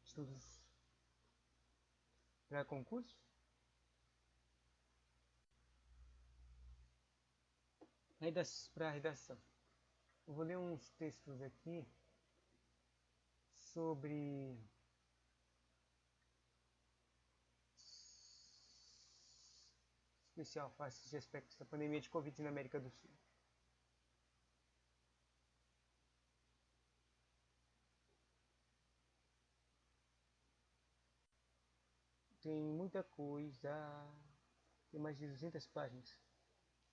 Estudos para concurso. Para redação. Eu vou ler uns textos aqui sobre especial faces de aspectos da pandemia de Covid na América do Sul. Tem muita coisa, tem mais de 200 páginas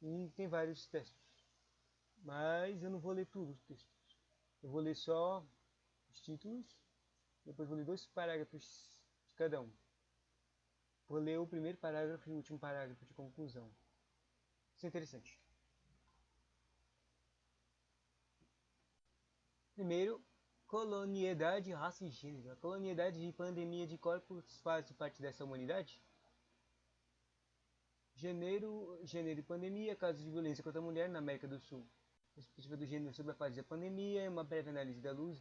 e tem vários textos, mas eu não vou ler todos os textos. Eu vou ler só os títulos, depois vou ler 2 parágrafos de cada um. Vou ler o primeiro parágrafo e o último parágrafo de conclusão. Isso é interessante. Primeiro, colonialidade, raça e gênero. A colonialidade e pandemia de corpos fazem parte dessa humanidade? Gênero e pandemia, casos de violência contra a mulher na América do Sul. Perspectiva do gênero sobre a fase da pandemia, uma breve análise da luz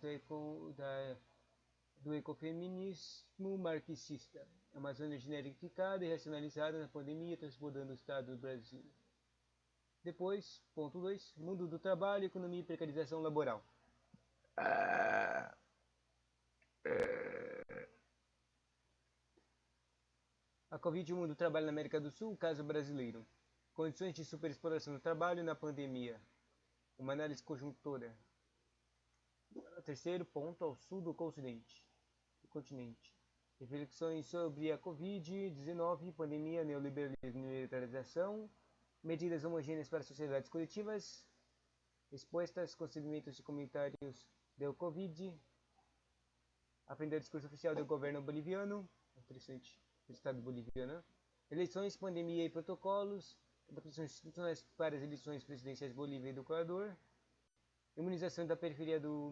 do ecofeminismo marxista. A Amazônia generificada e racionalizada na pandemia, transbordando o estado do Brasil. Depois, ponto 2, mundo do trabalho, economia e precarização laboral. A Covid e o mundo do trabalho na América do Sul, caso brasileiro. Condições de superexploração do trabalho na pandemia. Uma análise conjuntura. Terceiro ponto, ao sul do continente. Reflexões sobre a Covid-19, pandemia, neoliberalismo e militarização. Medidas homogêneas para sociedades coletivas. Respostas, conhecimentos e comentários do Covid. Aprender o discurso oficial do governo boliviano. Interessante. Do Estado boliviano. Eleições, pandemia e protocolos. Adaptações institucionais para as eleições presidenciais Bolívia e do Equador. Imunização na periferia do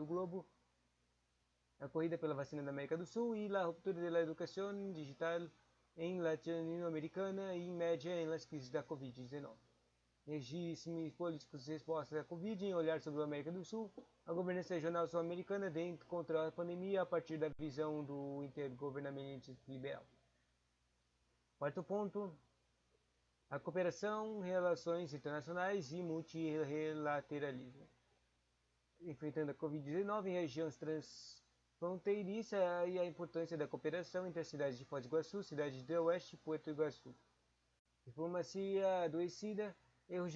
globo. A corrida pela vacina da América do Sul e a ruptura da educação digital em latino-americana e média em las crises da Covid-19. Regimes políticos de resposta à Covid em olhar sobre a América do Sul, a governança regional sul-americana dentro contra a pandemia a partir da visão do intergovernamental liberal. Quarto ponto, a cooperação, relações internacionais e multilateralismo. Enfrentando a Covid-19 em regiões transfronteiriças e a importância da cooperação entre as cidades de Foz do Iguaçu, cidade de Oeste e Puerto Iguaçu. Diplomacia adoecida, erros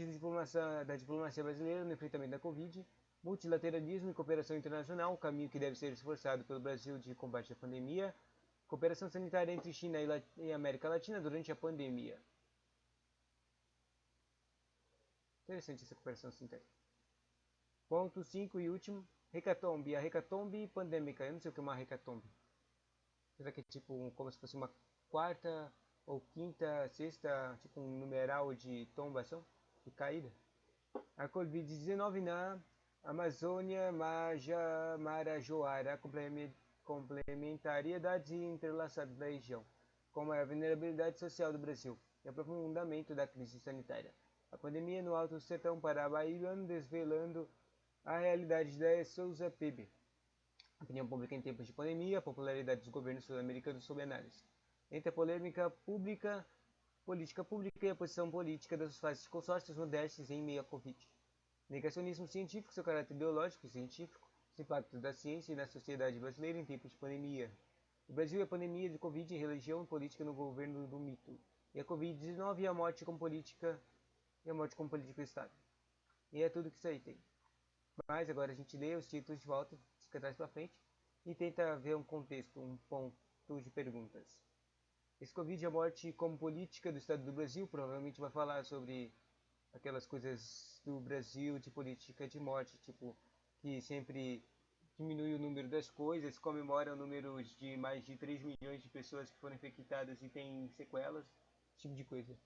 da diplomacia brasileira no enfrentamento da Covid, multilateralismo e cooperação internacional, o caminho que deve ser esforçado pelo Brasil de combate à pandemia, cooperação sanitária entre China e América Latina durante a pandemia. Interessante essa cooperação sanitária. Ponto 5 e último, hecatombe. A hecatombe pandêmica. Eu não sei o que é uma hecatombe. Será que é tipo como se fosse uma quarta ou quinta, sexta, tipo um numeral de tombação, de caída? A Covid-19 na Amazônia, Marajoara, complementariedades entrelaçadas da região, como a vulnerabilidade social do Brasil e o aprofundamento da crise sanitária. A pandemia no Alto Sertão Paraibano desvelando a realidade da Souza PIB. Opinião pública em tempos de pandemia, a popularidade dos governos sul-americanos sob análise. Entre a política pública e a posição política das fases de consórcios modernos em meio à Covid. Negacionismo científico, seu caráter ideológico e científico, os impactos da ciência e na sociedade brasileira em tempos de pandemia. O Brasil é a pandemia de Covid, religião e política no governo do mito. E a Covid-19 e a morte como política do Estado. E é tudo que isso aí tem. Mas agora a gente lê os títulos de volta, de trás para frente, e tenta ver um contexto, um ponto de perguntas. Esse Covid, a morte como política do Estado do Brasil, provavelmente vai falar sobre aquelas coisas do Brasil de política de morte, tipo, que sempre diminui o número das coisas, comemora o número de mais de 3 milhões de pessoas que foram infectadas e têm sequelas, esse tipo de coisa.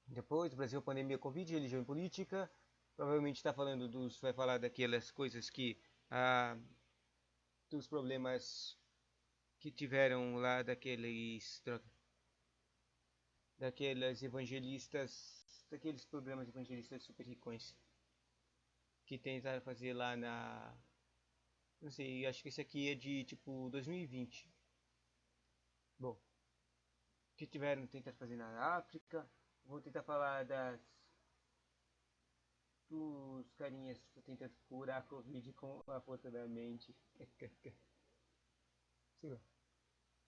Depois, Brasil, pandemia, Covid, religião e política. Provavelmente vai falar daquelas coisas que, dos problemas que tiveram lá daqueles programas evangelistas super ricões. que tentaram fazer lá na... Não sei, acho que esse aqui é de tipo 2020. Bom, que tiveram tentando fazer na África. Vou tentar falar dos carinhas tentando curar a Covid com a força da mente.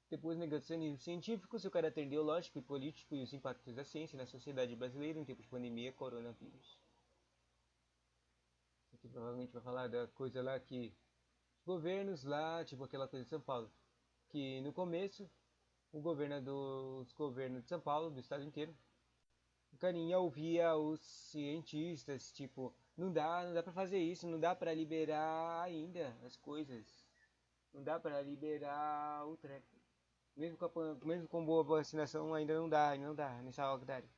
Depois, negacionismo científico, seu caráter ideológico e político e os impactos da ciência na sociedade brasileira em tempos de pandemia coronavírus. Isso aqui provavelmente vai falar da coisa lá que os governos lá, tipo aquela coisa de São Paulo, que no começo os governos de São Paulo, do estado inteiro, o carinha ouvia os cientistas, tipo, não dá para fazer isso, não dá para liberar ainda as coisas, não dá para liberar o treco. Mesmo com boa vacinação ainda não dá nessa área.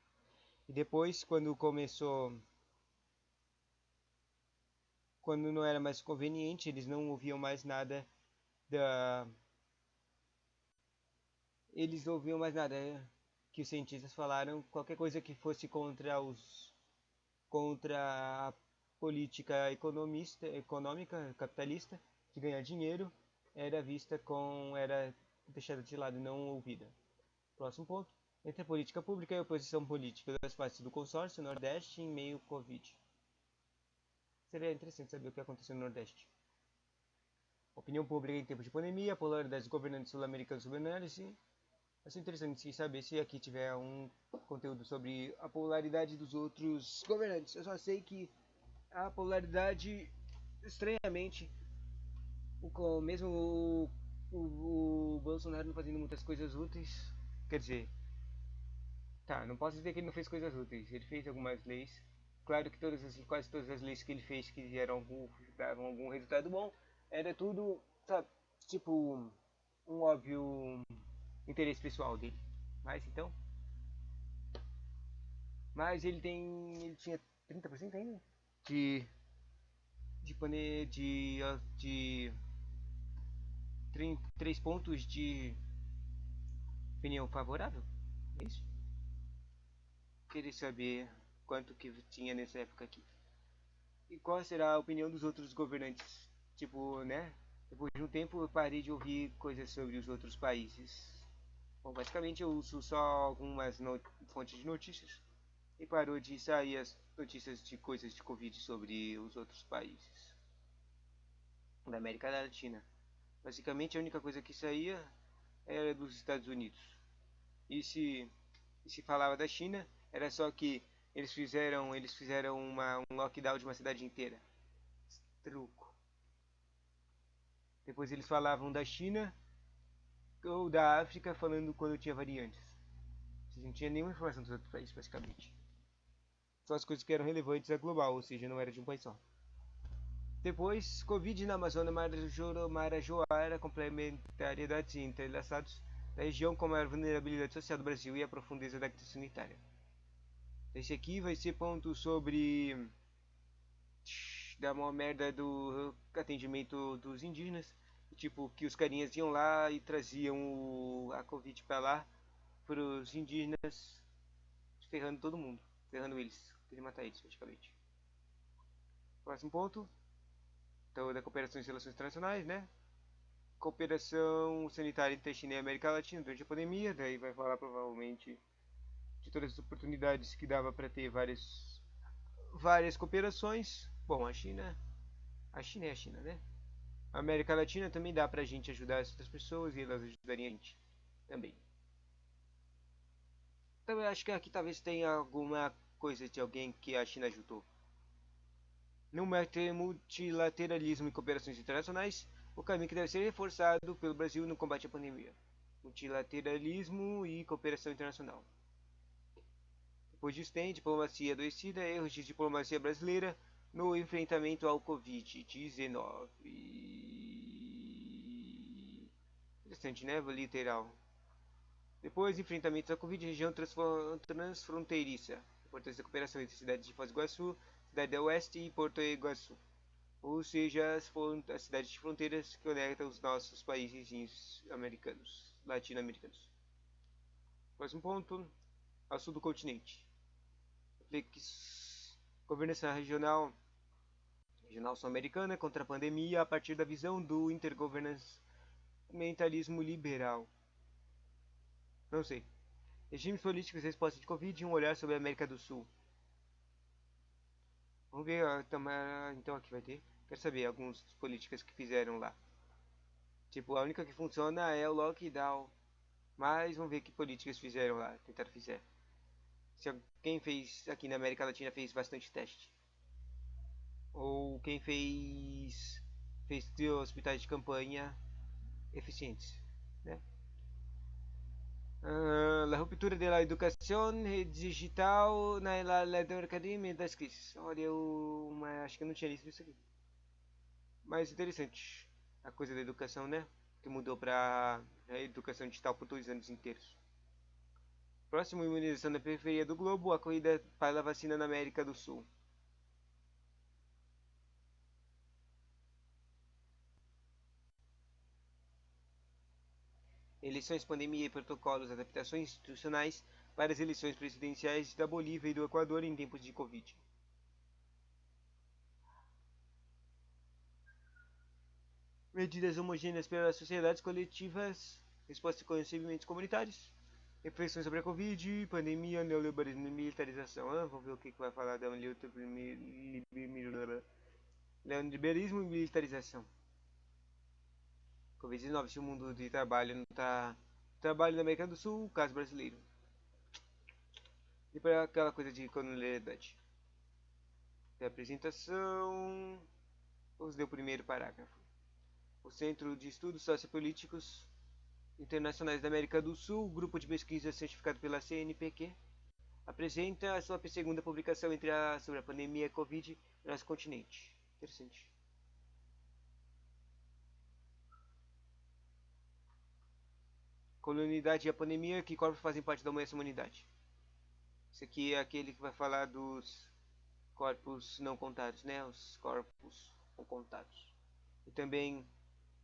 E depois, quando não era mais conveniente, eles não ouviam mais nada da, eles ouviam mais nada que os cientistas falaram, qualquer coisa que fosse contra a política econômica, capitalista, de ganhar dinheiro, era deixada de lado, não ouvida. Próximo ponto. Entre a política pública e a oposição política das partes do consórcio Nordeste em meio Covid. Seria interessante saber o que aconteceu no Nordeste. Opinião pública em tempos de pandemia, polaridade dos governantes sul-americanos sobre análise. Vai ser interessante saber se aqui tiver um conteúdo sobre a polaridade dos outros governantes. Eu só sei que a polaridade, estranhamente, mesmo o Bolsonaro não fazendo muitas coisas úteis, quer dizer, tá, não posso dizer que ele não fez coisas úteis, ele fez algumas leis. Claro que quase todas as leis que ele fez que davam algum resultado bom, era tudo, sabe, tipo, um óbvio interesse pessoal dele. Mas então, ele tinha 30% ainda de de 3 pontos de opinião favorável. É isso. Queria saber quanto que tinha nessa época aqui. E qual será a opinião dos outros governantes? Tipo, né? Depois de um tempo eu parei de ouvir coisas sobre os outros países. Bom, basicamente eu uso só algumas fontes de notícias e parou de sair as notícias de coisas de Covid sobre os outros países da América Latina. Basicamente a única coisa que saía era dos Estados Unidos. E se falava da China, era só que eles fizeram um lockdown de uma cidade inteira. Truco. Depois eles falavam da China ou da África falando quando tinha variantes. Vocês não tinha nenhuma informação dos outros países, basicamente. Só as coisas que eram relevantes a global, ou seja, não era de um país só. Depois, Covid na Amazônia, Marajoara, complementariedades e entrelaçados da região com a maior vulnerabilidade social do Brasil e a profundeza da crise sanitária. Esse aqui vai ser ponto sobre da maior merda do atendimento dos indígenas. Tipo, que os carinhas iam lá e traziam a Covid pra lá, pros indígenas, ferrando todo mundo. Ferrando eles. Queria matar eles, praticamente. Próximo ponto. Então, da cooperação e relações internacionais, né? Cooperação sanitária entre a China e a América Latina durante a pandemia. Daí vai falar provavelmente de todas as oportunidades que dava para ter várias cooperações. Bom, a China é a China, né? A América Latina também dá pra gente ajudar as outras pessoas e elas ajudarem a gente também. Então eu acho que aqui talvez tenha alguma coisa de alguém que a China ajudou. No multilateralismo e cooperações internacionais, o caminho que deve ser reforçado pelo Brasil no combate à pandemia. Multilateralismo e cooperação internacional. Depois disso tem diplomacia adoecida, erros de diplomacia brasileira no enfrentamento ao Covid-19. Interessante, né? Literal. Depois, enfrentamento à Covid, região transfronteiriça. Importância da cooperação entre cidades de Foz do Iguaçu, Cidade da Oeste e Porto Iguaçu. Ou seja, as cidades de fronteiras que conectam os nossos países americanos, latino-americanos. Próximo ponto, ao sul do continente. Governação regional regional sul-americana contra a pandemia a partir da visão do intergovernamentalismo liberal. Não sei. Regimes políticos e resposta de Covid e um olhar sobre a América do Sul. Vamos ver, então aqui vai ter. Quero saber algumas políticas que fizeram lá. Tipo, a única que funciona é o lockdown. Mas vamos ver que políticas fizeram lá, tentaram fizer. Se quem fez aqui na América Latina fez bastante teste. Ou quem fez hospitais de campanha eficientes, né? La ruptura de la educación digital na la academia das crises. Olha, acho que eu não tinha lido isso aqui. Mas interessante a coisa da educação, né? Que mudou para a educação digital por 2 anos inteiros. Próximo, imunização na periferia do globo, a corrida para a vacina na América do Sul. Eleições, pandemia e protocolos, adaptações institucionais para as eleições presidenciais da Bolívia e do Equador em tempos de Covid. Medidas homogêneas pelas sociedades coletivas, resposta com recebimentos comunitários, reflexões sobre a Covid, pandemia, neoliberalismo e militarização. Vamos ver o que vai falar da neoliberalismo e militarização. Covid-19, se o mundo de trabalho não está... Trabalho na América do Sul, caso brasileiro. E para aquela coisa de colonialidade. Da apresentação... Vamos ler o primeiro parágrafo. O Centro de Estudos Sociopolíticos Internacionais da América do Sul, grupo de pesquisa certificado pela CNPq, apresenta a sua segunda publicação sobre a pandemia Covid no nosso continente. Interessante. Colonialidade e a pandemia, que corpos fazem parte da humanidade. Esse aqui é aquele que vai falar dos corpos não contados, né? Os corpos não contados. E também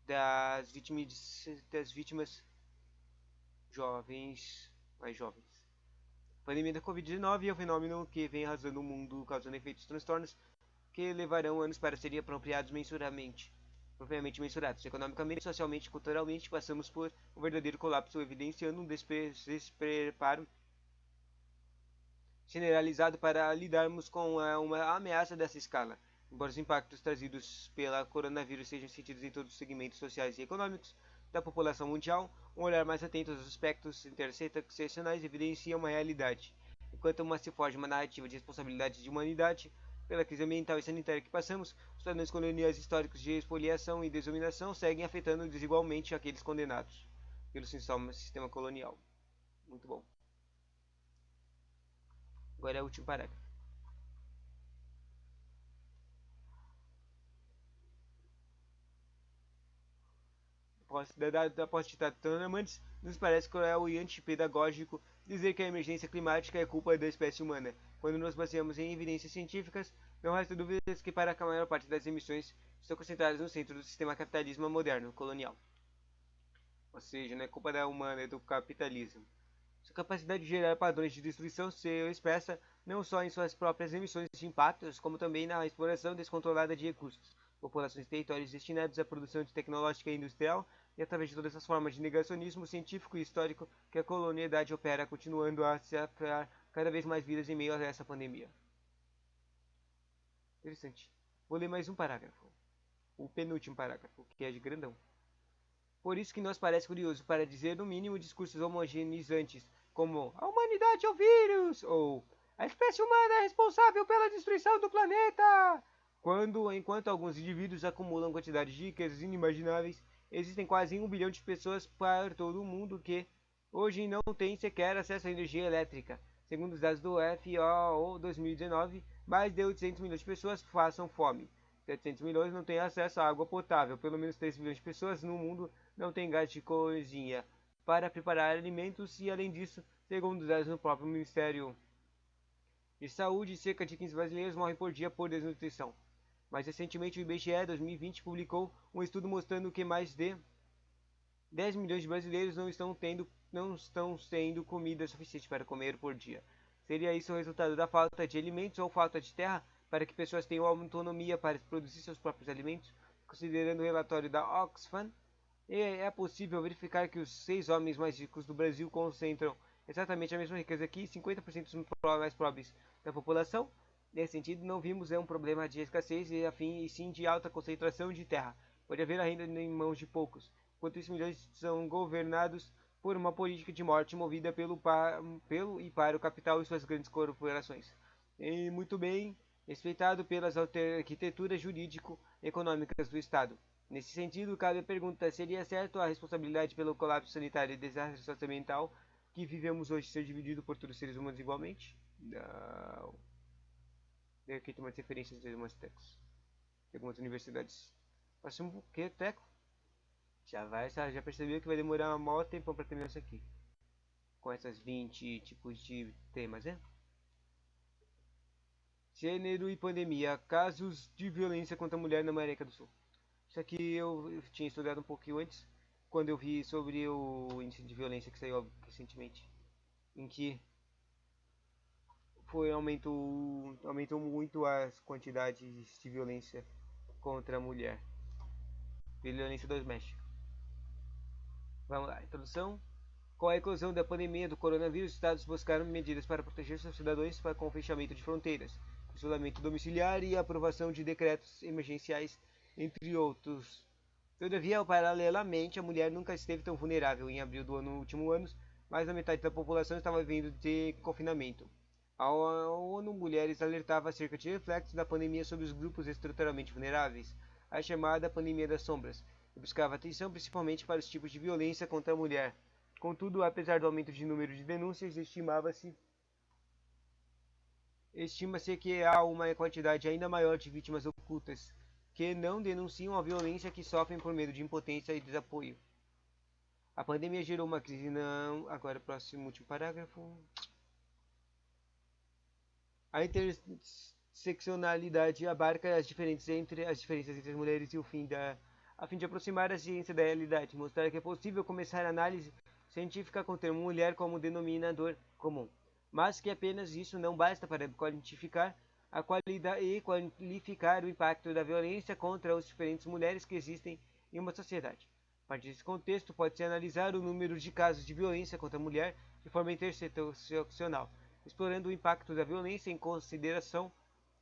das vítimas jovens, mais jovens. A pandemia da Covid-19 é um fenômeno que vem arrasando o mundo, causando efeitos transtornos que levarão anos para serem propriamente mensurados. Economicamente, socialmente e culturalmente, passamos por um verdadeiro colapso, evidenciando um despreparo generalizado para lidarmos com uma ameaça dessa escala. Embora os impactos trazidos pela coronavírus sejam sentidos em todos os segmentos sociais e econômicos da população mundial, um olhar mais atento aos aspectos interseccionais evidencia uma realidade. Enquanto se forja uma narrativa de responsabilidade de humanidade pela crise ambiental e sanitária que passamos, os padrões coloniais históricos de expoliação e desdominação seguem afetando desigualmente aqueles condenados pelo sistema colonial. Muito bom. Agora é o último parágrafo. Após citar Tanamantes, nos parece cruel e antipedagógico dizer que a emergência climática é culpa da espécie humana. Quando nos baseamos em evidências científicas, não resta dúvidas que para a maior parte das emissões estão concentradas no centro do sistema capitalismo moderno, colonial. Ou seja, não é culpa da humana, é do capitalismo. Sua capacidade de gerar padrões de destruição se expressa não só em suas próprias emissões de impactos, como também na exploração descontrolada de recursos, populações e territórios destinados à produção de tecnológica e industrial, e através de todas as formas de negacionismo científico e histórico que a colonialidade opera, continuando a ceifar cada vez mais vidas em meio a essa pandemia. Interessante. Vou ler mais um parágrafo. O penúltimo parágrafo, que é de grandão. Por isso que nos parece curioso, para dizer no mínimo discursos homogeneizantes, como a humanidade é o vírus, ou a espécie humana é responsável pela destruição do planeta. Enquanto alguns indivíduos acumulam quantidades de riquezas inimagináveis, existem quase 1 bilhão de pessoas por todo o mundo que hoje não têm sequer acesso à energia elétrica. Segundo os dados do FAO 2019, mais de 800 milhões de pessoas passam fome. 700 milhões não têm acesso à água potável. Pelo menos 3 milhões de pessoas no mundo não têm gás de cozinha para preparar alimentos e, além disso, segundo os dados do próprio Ministério de Saúde, cerca de 15 brasileiros morrem por dia por desnutrição. Mais recentemente, o IBGE 2020 publicou um estudo mostrando que mais de 10 milhões de brasileiros não estão tendo comida suficiente para comer por dia. Seria isso o resultado da falta de alimentos ou falta de terra para que pessoas tenham autonomia para produzir seus próprios alimentos. Considerando o relatório da Oxfam, é possível verificar que os 6 homens mais ricos do Brasil concentram exatamente a mesma riqueza que 50% dos mais pobres da população. Nesse sentido, não vimos um problema de escassez e sim de alta concentração de terra. Pode haver a renda em mãos de poucos. Enquanto isso, milhões são governados por uma política de morte movida pelo e para o capital e suas grandes corporações. E muito bem respeitado pelas arquiteturas jurídico-econômicas do Estado. Nesse sentido, cabe a pergunta: seria certo a responsabilidade pelo colapso sanitário e desastre socioambiental que vivemos hoje ser dividido por todos os seres humanos igualmente? Não. Aqui tem umas referências de algumas tecos, de algumas universidades. Próximo que teco? Já percebeu que vai demorar um maior tempo para terminar isso aqui. Com essas 20 tipos de temas, né? Gênero e pandemia. Casos de violência contra a mulher na América do Sul. Isso aqui eu tinha estudado um pouquinho antes, quando eu vi sobre o índice de violência que saiu recentemente, em que aumentou muito as quantidades de violência contra a mulher, violência doméstica. Vamos lá, introdução. Com a eclosão da pandemia do coronavírus, os estados buscaram medidas para proteger seus cidadãos com o fechamento de fronteiras, isolamento domiciliar e aprovação de decretos emergenciais, entre outros. Todavia, paralelamente, a mulher nunca esteve tão vulnerável. Em abril do último ano, mais da metade da população estava vivendo de confinamento. A ONU Mulheres alertava acerca de reflexos da pandemia sobre os grupos estruturalmente vulneráveis, a chamada pandemia das sombras, e buscava atenção principalmente para os tipos de violência contra a mulher. Contudo, apesar do aumento de número de denúncias, estima-se que há uma quantidade ainda maior de vítimas ocultas que não denunciam a violência que sofrem por medo de impotência e desapoio. A pandemia gerou uma crise não... Agora, próximo último parágrafo. A interseccionalidade abarca as diferenças entre as mulheres e a fim de aproximar a ciência da realidade, mostrar que é possível começar a análise científica com o termo mulher como denominador comum, mas que apenas isso não basta para quantificar a qualidade e qualificar o impacto da violência contra as diferentes mulheres que existem em uma sociedade. A partir desse contexto, pode-se analisar o número de casos de violência contra a mulher de forma interseccional, explorando o impacto da violência em consideração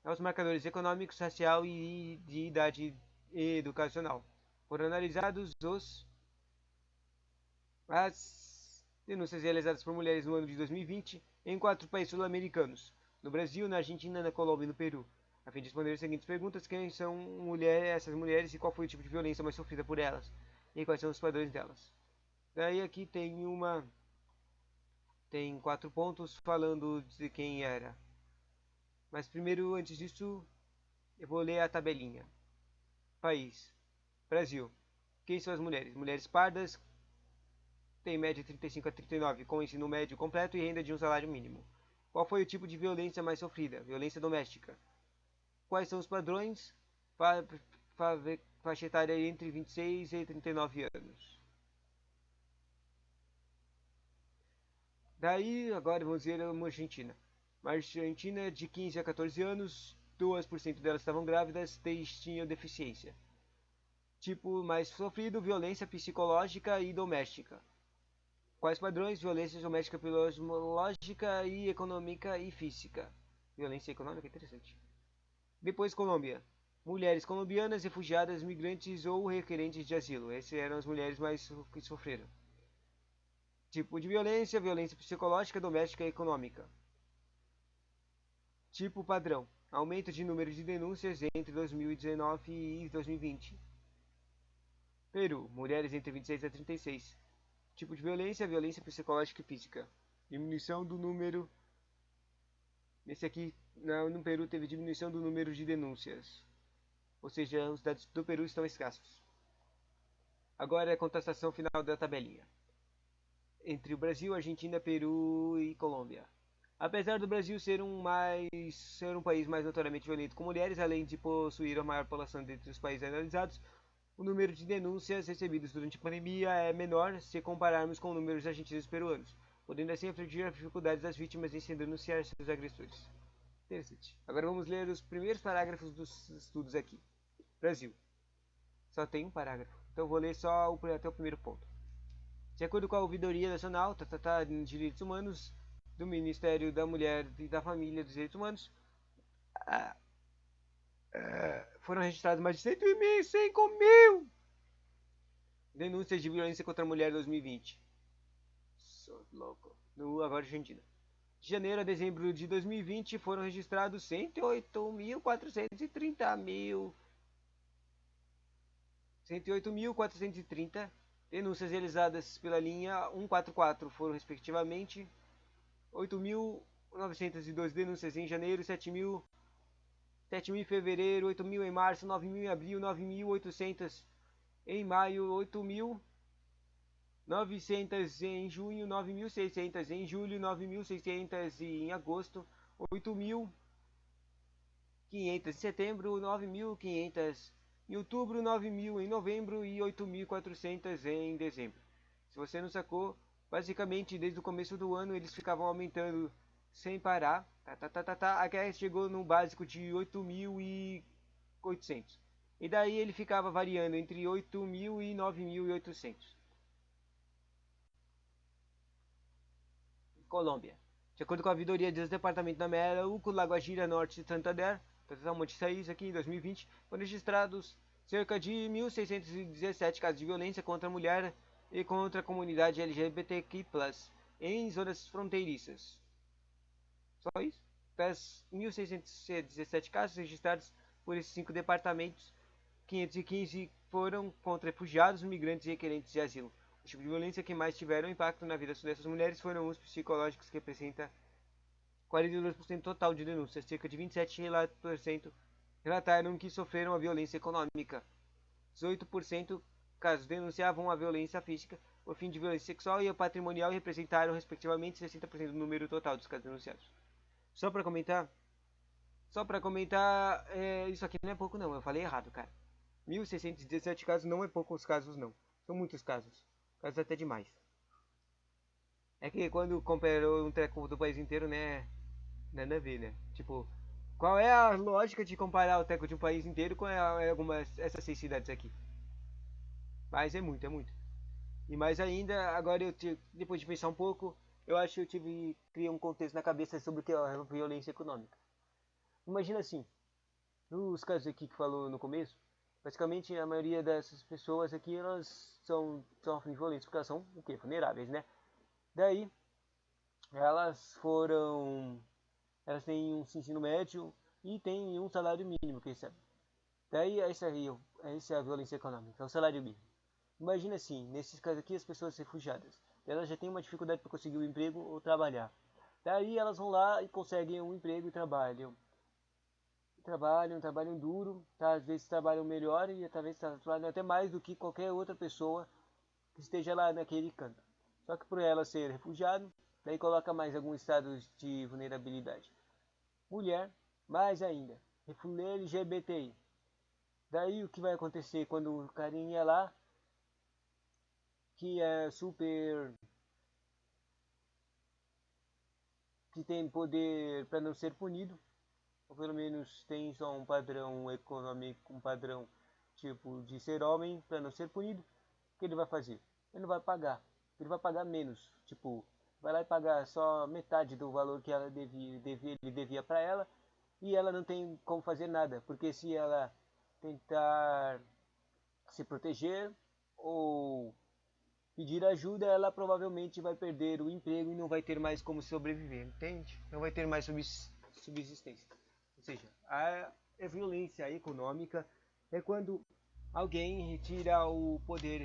aos marcadores econômicos, racial e de idade educacional. Foram analisados as denúncias realizadas por mulheres no ano de 2020 em 4 países sul-americanos: no Brasil, na Argentina, na Colômbia e no Peru, a fim de responder as seguintes perguntas: quem são essas mulheres e qual foi o tipo de violência mais sofrida por elas, e quais são os padrões delas. Daí aqui tem 4 pontos falando de quem era. Mas primeiro, antes disso, eu vou ler a tabelinha. País: Brasil. Quem são as mulheres? Mulheres pardas têm média de 35 a 39, com ensino médio completo e renda de um salário mínimo. Qual foi o tipo de violência mais sofrida? Violência doméstica. Quais são os padrões? Faixa etária entre 26 e 39 anos. Daí, agora vamos ver uma Argentina. Uma Argentina de 15 a 14 anos, 2% delas estavam grávidas, 3 tinham deficiência. Tipo mais sofrido: violência psicológica e doméstica. Quais padrões? Violência doméstica, psicológica e econômica e física. Violência econômica, interessante. Depois, Colômbia. Mulheres colombianas, refugiadas, migrantes ou requerentes de asilo. Essas eram as mulheres mais que sofreram. Tipo de violência: violência psicológica, doméstica e econômica. Tipo padrão: aumento de número de denúncias entre 2019 e 2020. Peru. Mulheres entre 26 a 36. Tipo de violência: violência psicológica e física. Diminuição do número. Nesse aqui, no Peru, teve diminuição do número de denúncias. Ou seja, os dados do Peru estão escassos. Agora é a contestação final da tabelinha. Entre o Brasil, Argentina, Peru e Colômbia. Apesar do Brasil ser um país mais notoriamente violento com mulheres, além de possuir a maior população dentre os países analisados, o número de denúncias recebidas durante a pandemia é menor se compararmos com o número de argentinos e peruanos, podendo assim refletir as dificuldades das vítimas em se denunciar seus agressores. Interessante. Agora vamos ler os primeiros parágrafos dos estudos aqui. Brasil. Só tem um parágrafo. Então vou ler só até o primeiro ponto. De acordo com a Ouvidoria Nacional de Direitos Humanos do Ministério da Mulher e da Família e dos Direitos Humanos, foram registrados mais de 105 mil denúncias de violência contra a mulher em 2020. Sou louco. Agora Argentina. De janeiro a dezembro de 2020 foram registrados 108.430 denúncias realizadas pela linha 144. Foram respectivamente 8.912 denúncias em janeiro, 7.000 em fevereiro, 8.000 em março, 9.000 em abril, 9.800 em maio, 8.900 em junho, 9.600 em julho, 9.600 em agosto, 8.500 em setembro, 9.500 em outubro, 9.000 em novembro e 8.400 em dezembro. Se você não sacou, basicamente desde o começo do ano eles ficavam aumentando sem parar. Até chegou no básico de 8.800. E daí ele ficava variando entre 8.000 e 9.800. Colômbia. De acordo com a vidoria do Departamento da América, Lagoa Norte de Santander, Monte Saís aqui em 2020, foram registrados cerca de 1.617 casos de violência contra a mulher e contra a comunidade LGBTQ+, em zonas fronteiriças. Só isso? Das 1.617 casos registrados por esses 5 departamentos, 515 foram contra refugiados, migrantes e requerentes de asilo. O tipo de violência que mais tiveram impacto na vida dessas mulheres foram os psicológicos, que representam 42% total de denúncias. Cerca de 27% relataram que sofreram a violência econômica. 18% casos denunciavam a violência física, o fim de violência sexual e a patrimonial representaram respectivamente 60% do número total dos casos denunciados. Só para comentar, isso aqui não é pouco não, eu falei errado, cara. 1.617 casos não é poucos casos não, são muitos casos, casos até demais. É que quando comparou um treco do país inteiro, né, nada a ver, né? Tipo, qual é a lógica de comparar o treco de um país inteiro com essas 6 cidades aqui? Mas é muito, é muito. E mais ainda, agora depois de pensar um pouco, eu acho que criei um contexto na cabeça sobre o que é a violência econômica. Imagina assim, nos casos aqui que falou no começo, basicamente a maioria dessas pessoas aqui, elas sofrem violência porque elas são o quê? Vulneráveis, né? Daí, elas têm um ensino médio e têm um salário mínimo que recebem. Daí, essa é a violência econômica, é o salário mínimo. Imagina assim, nesses casos aqui, as pessoas refugiadas, elas já têm uma dificuldade para conseguir um emprego ou trabalhar. Daí elas vão lá e conseguem um emprego e trabalham. Trabalham duro, tá? Às vezes trabalham melhor e talvez trabalham até mais do que qualquer outra pessoa que esteja lá naquele canto. Só que por ela ser refugiado, daí coloca mais alguns estados de vulnerabilidade. Mulher, mais ainda, LGBTI. Daí o que vai acontecer quando o carinha lá, que é super, que tem poder para não ser punido, ou pelo menos tem só um padrão econômico, um padrão tipo de ser homem para não ser punido, o que ele vai fazer? Ele não vai pagar, ele vai pagar menos, tipo, vai lá e pagar só metade do valor que ela ele devia para ela, e ela não tem como fazer nada, porque se ela tentar se proteger ou pedir ajuda, ela provavelmente vai perder o emprego e não vai ter mais como sobreviver, entende? Não vai ter mais subsistência. Ou seja, a violência econômica é quando alguém retira o poder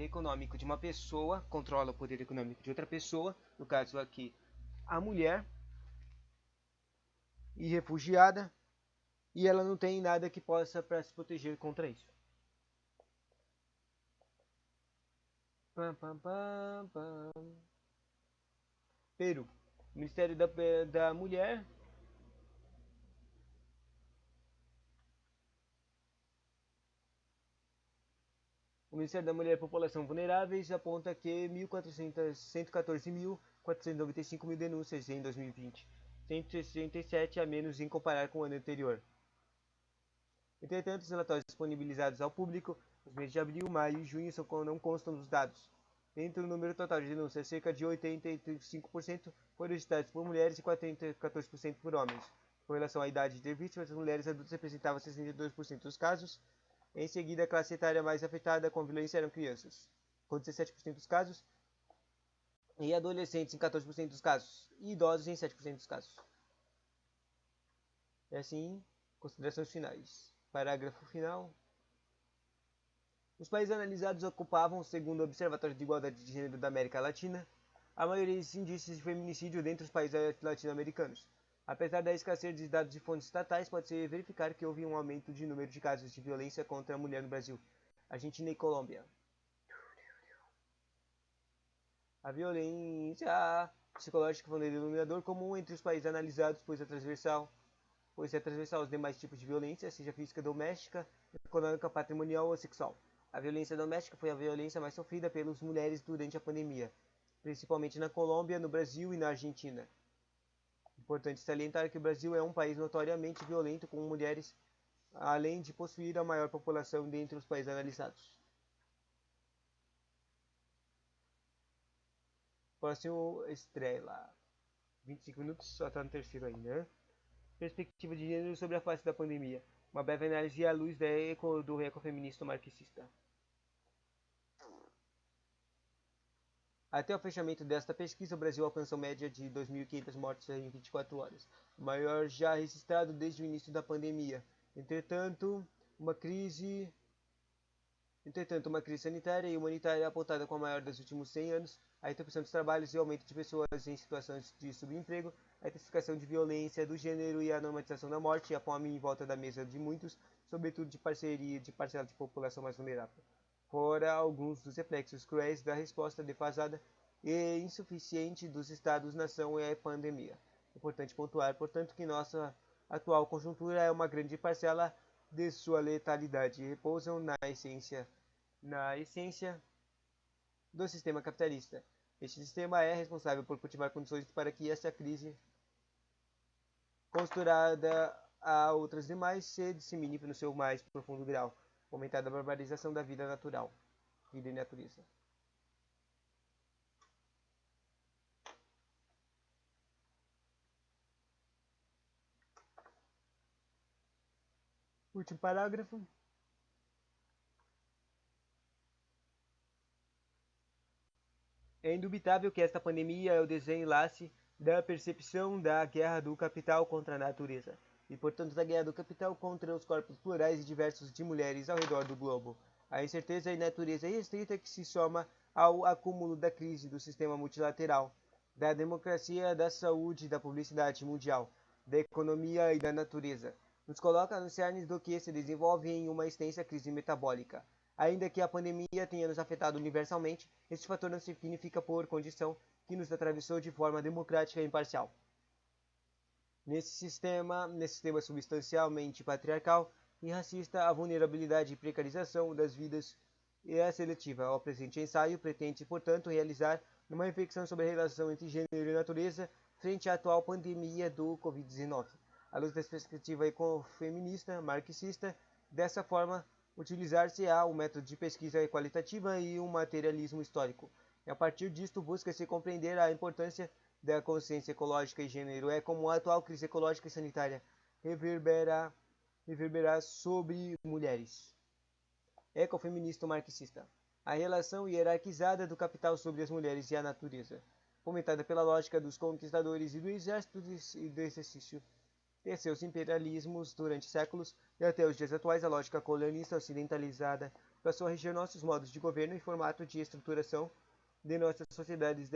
econômico de uma pessoa, controla o poder econômico de outra pessoa, no caso aqui a mulher, e refugiada, e ela não tem nada que possa para se proteger contra isso. Pam, pam, pam, pam. Peru. Ministério da Mulher. O Ministério da Mulher e População Vulneráveis aponta que 114.495 mil denúncias em 2020, 167 a menos em comparar com o ano anterior. Entretanto, os relatórios disponibilizados ao público nos meses de abril, maio e junho não constam dos dados. Dentro do número total de denúncias, cerca de 85% foram registrados por mulheres e 14% por homens. Com relação à idade de vítimas, as mulheres adultas representavam 62% dos casos. Em seguida, a classe etária mais afetada com violência eram crianças, com 17% dos casos, e adolescentes em 14% dos casos, e idosos em 7% dos casos. E assim, considerações finais. Parágrafo final. Os países analisados ocupavam, segundo o Observatório de Igualdade de Gênero da América Latina, a maioria dos índices de feminicídio dentre os países latino-americanos. Apesar da escassez de dados de fontes estatais, pode-se verificar que houve um aumento de número de casos de violência contra a mulher no Brasil, Argentina e Colômbia. A violência psicológica foi um denominador comum entre os países analisados, pois é transversal aos demais tipos de violência, seja física, doméstica, econômica, patrimonial ou sexual. A violência doméstica foi a violência mais sofrida pelas mulheres durante a pandemia, principalmente na Colômbia, no Brasil e na Argentina. Importante salientar que o Brasil é um país notoriamente violento com mulheres, além de possuir a maior população dentre os países analisados. Próximo, Estrela. 25 minutos, só está no terceiro ainda, né? Perspectiva de gênero sobre a face da pandemia. Uma breve análise à luz do ecofeminista marxista. Até o fechamento desta pesquisa, o Brasil alcançou média de 2.500 mortes em 24 horas, o maior já registrado desde o início da pandemia. Entretanto, uma crise sanitária e humanitária apontada como a maior dos últimos 100 anos, a interrupção dos trabalhos e o aumento de pessoas em situações de subemprego, a intensificação de violência do gênero e a normalização da morte e a fome em volta da mesa de muitos, sobretudo de parcela de população mais vulnerável. Fora alguns dos reflexos cruéis da resposta defasada e insuficiente dos Estados-nação à pandemia. É importante pontuar, portanto, que nossa atual conjuntura é uma grande parcela de sua letalidade e repousam na essência do sistema capitalista. Este sistema é responsável por cultivar condições para que esta crise, costurada a outras demais, se dissemine no seu mais profundo grau, aumentada a barbarização da vida e natureza. Último parágrafo. É indubitável que esta pandemia é o desenlace da percepção da guerra do capital contra a natureza, e portanto da guerra do capital contra os corpos plurais e diversos de mulheres ao redor do globo. A incerteza e natureza restrita que se soma ao acúmulo da crise do sistema multilateral, da democracia, da saúde, da publicidade mundial, da economia e da natureza, nos coloca nos cernes do que se desenvolve em uma extensa crise metabólica. Ainda que a pandemia tenha nos afetado universalmente, este fator não significa por condição que nos atravessou de forma democrática e imparcial. Nesse sistema substancialmente patriarcal e racista, a vulnerabilidade e precarização das vidas é seletiva. O presente ensaio pretende, portanto, realizar uma reflexão sobre a relação entre gênero e natureza frente à atual pandemia do Covid-19, à luz da perspectiva ecofeminista marxista. Dessa forma, utilizar-se-á o método de pesquisa qualitativa e um materialismo histórico. E a partir disto, busca-se compreender a importância da consciência ecológica e gênero, como a atual crise ecológica e sanitária reverberará sobre mulheres. Ecofeminista marxista. A relação hierarquizada do capital sobre as mulheres e a natureza, fomentada pela lógica dos conquistadores e do exército e do exercício de seus imperialismos durante séculos, e até os dias atuais a lógica colonialista ocidentalizada passou a reger nossos modos de governo e formato de estruturação de nossas sociedades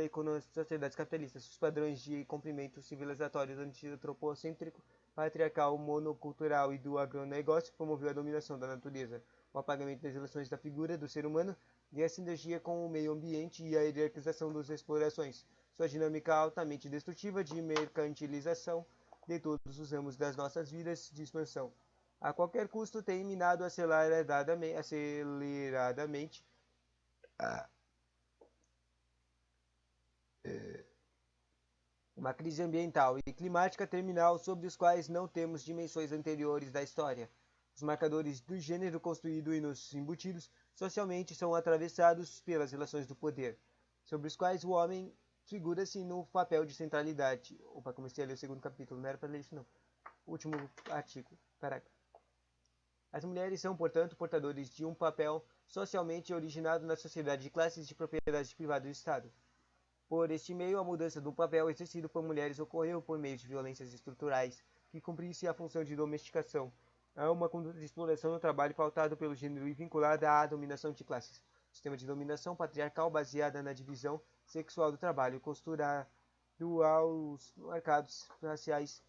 sociedades capitalistas. Os padrões de cumprimento civilizatório antropocêntrico, patriarcal, monocultural e do agronegócio promoveu a dominação da natureza, o apagamento das relações da figura do ser humano e a sinergia com o meio ambiente e a hierarquização das explorações, sua dinâmica altamente destrutiva de mercantilização de todos os ramos das nossas vidas de expansão. A qualquer custo tem minado aceleradamente uma crise ambiental e climática terminal sobre os quais não temos dimensões anteriores da história. Os marcadores do gênero construído e nos embutidos socialmente são atravessados pelas relações do poder, sobre os quais o homem figura-se no papel de centralidade. Opa, comecei a ler o segundo capítulo, não era para ler isso não. Último artigo, parágrafo. As mulheres são, portanto, portadores de um papel socialmente originado na sociedade de classes de propriedade privada do Estado. Por este meio, a mudança do papel exercido por mulheres ocorreu por meio de violências estruturais, que cumprissem a função de domesticação. Há uma conduta de exploração no trabalho pautado pelo gênero e vinculada à dominação de classes. Sistema de dominação patriarcal baseada na divisão sexual do trabalho, costurado aos mercados raciais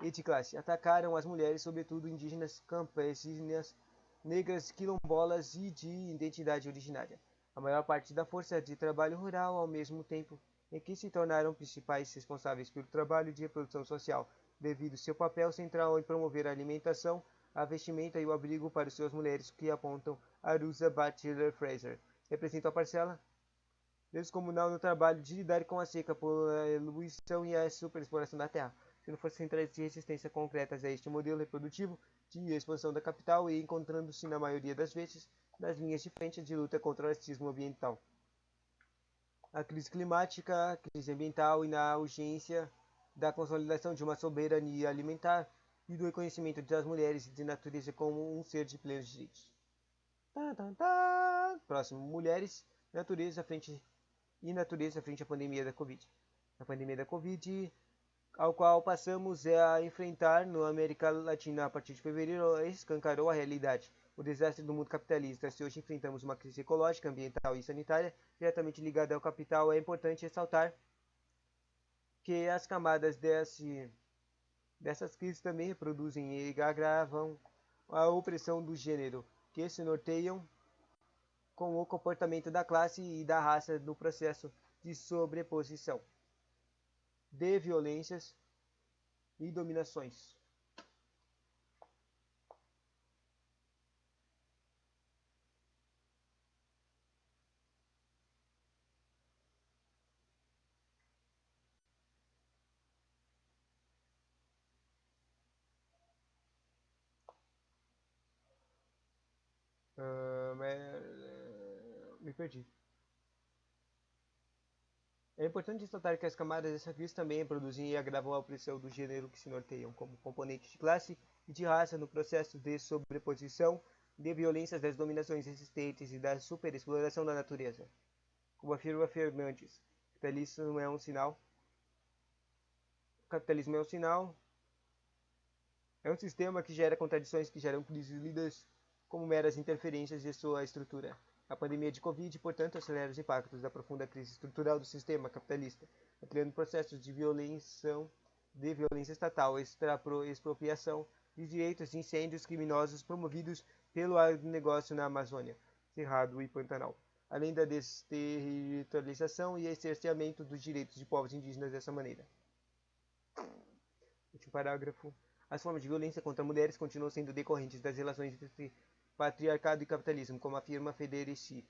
e de classe. Atacaram as mulheres, sobretudo indígenas, campesinas, negras, quilombolas e de identidade originária. A maior parte da força de trabalho rural, ao mesmo tempo em que se tornaram principais responsáveis pelo trabalho de reprodução social, devido seu papel central em promover a alimentação, a vestimenta e o abrigo para suas mulheres, que apontam Arusa Butler Fraser. Representa a parcela descomunal no trabalho de lidar com a seca, poluição e a superexploração da terra. Se não fossem centrais de resistência concretas a este modelo reprodutivo de expansão da capital e encontrando-se na maioria das vezes nas linhas de frente de luta contra o racismo ambiental. A crise climática, a crise ambiental e na urgência da consolidação de uma soberania alimentar e do reconhecimento das mulheres e de natureza como um ser de plenos direitos. Próximo, mulheres, natureza frente à pandemia da Covid. A pandemia da Covid, ao qual passamos a enfrentar na América Latina a partir de fevereiro, escancarou a realidade. O desastre do mundo capitalista. Se hoje enfrentamos uma crise ecológica, ambiental e sanitária diretamente ligada ao capital, é importante ressaltar que as camadas dessas crises também reproduzem e agravam a opressão do gênero, que se norteiam com o comportamento da classe e da raça no processo de sobreposição de violências e dominações. Me perdi. É importante destacar que as camadas dessa crise também produzem e agravam a opressão do gênero que se norteiam como componentes de classe e de raça no processo de sobreposição de violências das dominações existentes e da superexploração da natureza. Como afirma Fernandes, o capitalismo é um sinal. O capitalismo é um sistema que gera contradições que geram crises lidas como meras interferências de sua estrutura. A pandemia de Covid, portanto, acelera os impactos da profunda crise estrutural do sistema capitalista, criando processos de violência estatal, expropriação de direitos de incêndios criminosos promovidos pelo agronegócio na Amazônia, Cerrado e Pantanal, além da desterritorialização e cerceamento dos direitos de povos indígenas dessa maneira. Último parágrafo. As formas de violência contra mulheres continuam sendo decorrentes das relações entre patriarcado e capitalismo, como afirma Federici.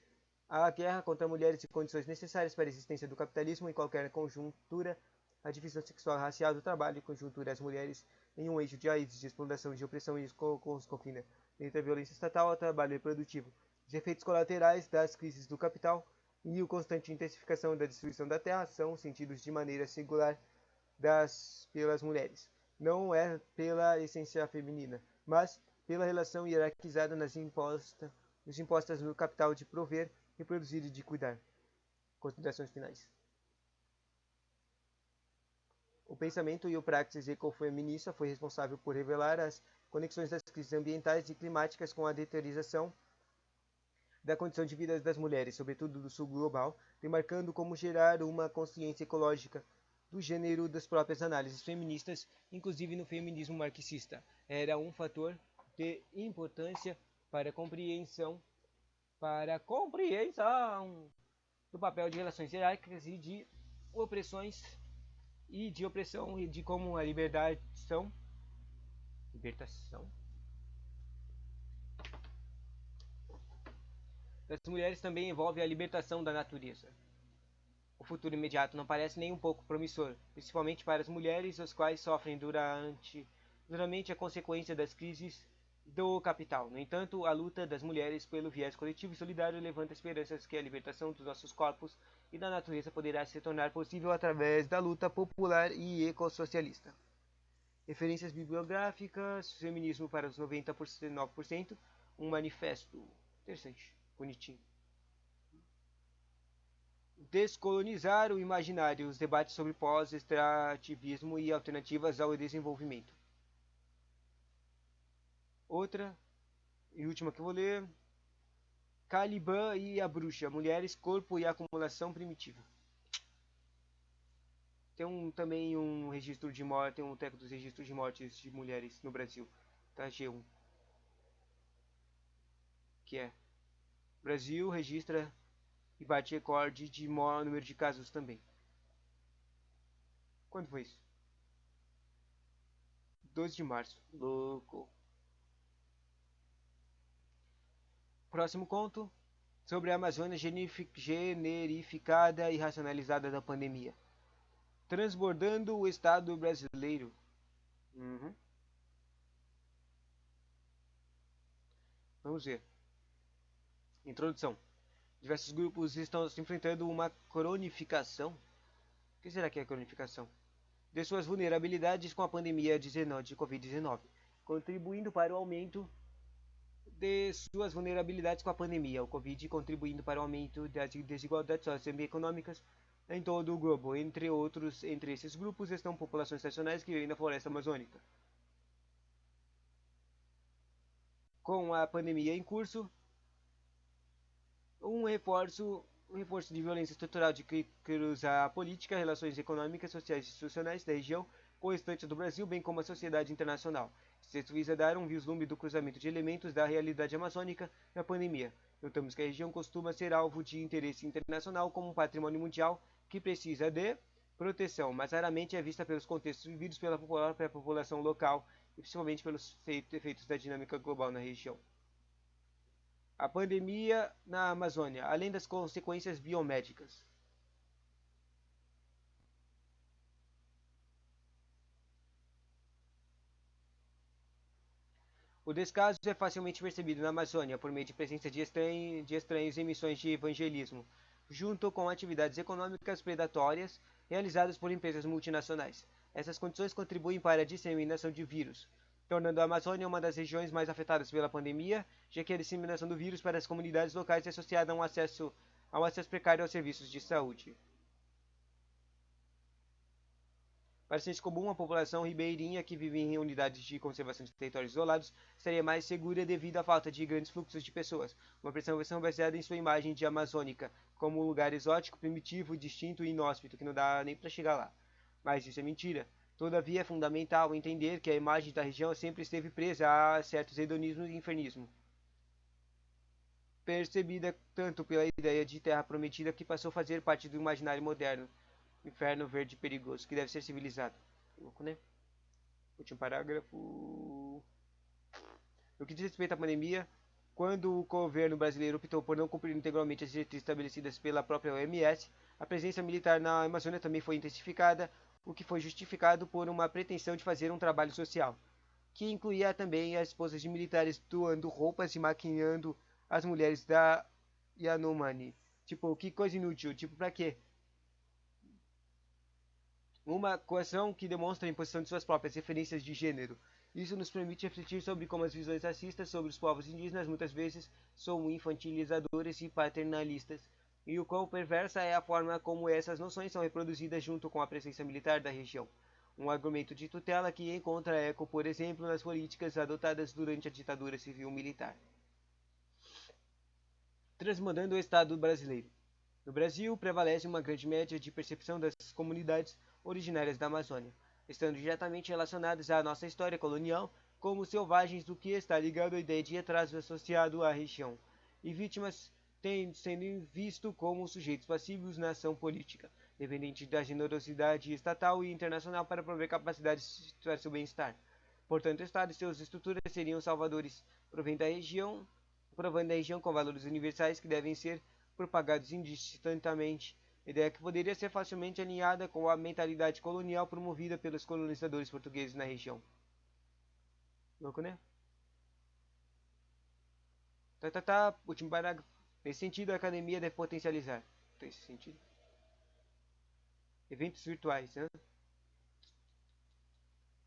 A guerra contra mulheres e condições necessárias para a existência do capitalismo em qualquer conjuntura, a divisão sexual racial do trabalho e conjuntura as mulheres em um eixo de raízes de exploração e de opressão e confina entre a violência estatal ao trabalho reprodutivo, os efeitos colaterais das crises do capital e a constante intensificação da destruição da terra são sentidos de maneira singular pelas mulheres. Não é pela essência feminina, mas pela relação hierarquizada nas impostas no capital de prover, reproduzir e de cuidar. Considerações finais. O pensamento e o praxis ecofeminista foi responsável por revelar as conexões das crises ambientais e climáticas com a deterioração da condição de vida das mulheres, sobretudo do sul global, demarcando como gerar uma consciência ecológica do gênero das próprias análises feministas, inclusive no feminismo marxista. Era um fator de importância para a compreensão do papel de relações hierárquicas e de opressão e de como a libertação das mulheres também envolve a libertação da natureza. O futuro imediato não parece nem um pouco promissor, principalmente para as mulheres, as quais sofrem duramente a consequência das crises do capital. No entanto, a luta das mulheres pelo viés coletivo e solidário levanta esperanças que a libertação dos nossos corpos e da natureza poderá se tornar possível através da luta popular e ecossocialista. Referências bibliográficas, Feminismo para os 99%, um manifesto. Interessante, bonitinho. Descolonizar o imaginário, os debates sobre pós-extrativismo e alternativas ao desenvolvimento. Outra, e última que eu vou ler, Caliban e a Bruxa, Mulheres, Corpo e Acumulação Primitiva. Tem também um registro de morte, tem um teco dos registros de mortes de mulheres no Brasil, tá? G1. Que é, Brasil registra e bate recorde de maior número de casos também. Quando foi isso? 12 de março. Louco. Próximo conto, sobre a Amazônia generificada e racionalizada da pandemia. Transbordando o Estado brasileiro. Vamos ver. Introdução. Diversos grupos estão se enfrentando uma cronificação. O que será que é cronificação? De suas vulnerabilidades com a pandemia de Covid-19, contribuindo para o aumento de suas vulnerabilidades com a pandemia, o Covid, contribuindo para o aumento das desigualdades socioeconômicas em todo o globo. Entre esses grupos estão populações estacionais que vivem na floresta amazônica. Com a pandemia em curso, um reforço de violência estrutural que cruza a política, relações econômicas, sociais e institucionais da região com o restante do Brasil, bem como a sociedade internacional. Isso visa dar um vislumbre do cruzamento de elementos da realidade amazônica na pandemia. Notamos que a região costuma ser alvo de interesse internacional como um patrimônio mundial que precisa de proteção, mas raramente é vista pelos contextos vividos pela população local e principalmente pelos efeitos da dinâmica global na região. A pandemia na Amazônia, além das consequências biomédicas. O descaso é facilmente percebido na Amazônia por meio de presença de estranhos em missões de evangelismo, junto com atividades econômicas predatórias realizadas por empresas multinacionais. Essas condições contribuem para a disseminação de vírus, tornando a Amazônia uma das regiões mais afetadas pela pandemia, já que a disseminação do vírus para as comunidades locais é associada a um acesso precário aos serviços de saúde. Bastante comum, a população ribeirinha que vive em unidades de conservação de territórios isolados seria mais segura devido à falta de grandes fluxos de pessoas. Uma preservação baseada em sua imagem de amazônica, como um lugar exótico, primitivo, distinto e inóspito, que não dá nem para chegar lá. Mas isso é mentira. Todavia, é fundamental entender que a imagem da região sempre esteve presa a certos hedonismo e infernismo. Percebida tanto pela ideia de terra prometida que passou a fazer parte do imaginário moderno. Inferno verde perigoso, que deve ser civilizado. Louco, né? Último parágrafo. No que diz respeito à pandemia, quando o governo brasileiro optou por não cumprir integralmente as diretrizes estabelecidas pela própria OMS, a presença militar na Amazônia também foi intensificada, o que foi justificado por uma pretensão de fazer um trabalho social, que incluía também as esposas de militares doando roupas e maquiando as mulheres da Yanomami. Tipo, que coisa inútil. Tipo, pra quê? Uma coação que demonstra a imposição de suas próprias referências de gênero. Isso nos permite refletir sobre como as visões racistas sobre os povos indígenas muitas vezes são infantilizadoras e paternalistas, e o quão perversa é a forma como essas noções são reproduzidas junto com a presença militar da região. Um argumento de tutela que encontra eco, por exemplo, nas políticas adotadas durante a ditadura civil-militar. Transmodando o Estado brasileiro. No Brasil, prevalece uma grande média de percepção das comunidades originárias da Amazônia, estando diretamente relacionadas à nossa história colonial como selvagens, do que está ligado à ideia de atraso associado à região, e vítimas sendo visto como sujeitos passivos na ação política, dependente da generosidade estatal e internacional para prover capacidades para seu bem-estar. Portanto, o Estado e suas estruturas seriam salvadores, provendo a região com valores universais que devem ser propagados indistintamente Ideia que poderia ser facilmente alinhada com a mentalidade colonial promovida pelos colonizadores portugueses na região. Louco, né? Último parágrafo. Nesse sentido, a academia deve potencializar. Nesse sentido. Eventos virtuais, né?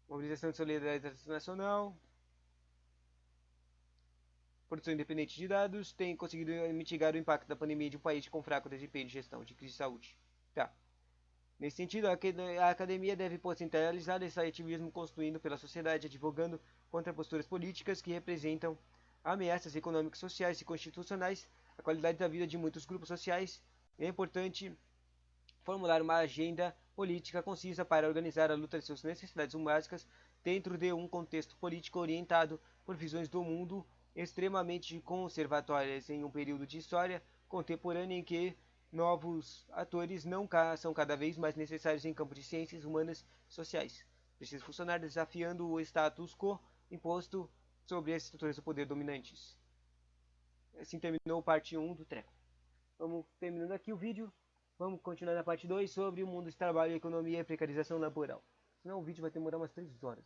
Mobilização de solidariedade nacional. Produção independente de dados. Tem conseguido mitigar o impacto da pandemia de um país com fraco desempenho de gestão de crise de saúde. Tá. Nesse sentido, a academia deve potencializar esse ativismo construído pela sociedade, advogando contra posturas políticas que representam ameaças econômicas, sociais e constitucionais à qualidade da vida de muitos grupos sociais. É importante formular uma agenda política concisa para organizar a luta de suas necessidades básicas dentro de um contexto político orientado por visões do mundo extremamente conservatórias em um período de história contemporânea em que novos atores não são cada vez mais necessários em campo de ciências humanas e sociais. Precisa funcionar desafiando o status quo imposto sobre as estruturas do poder dominantes. Assim terminou parte 1 do treco. Vamos terminando aqui o vídeo. Vamos continuar na parte 2 sobre o mundo de trabalho, economia e precarização laboral. Senão o vídeo vai demorar umas 3 horas.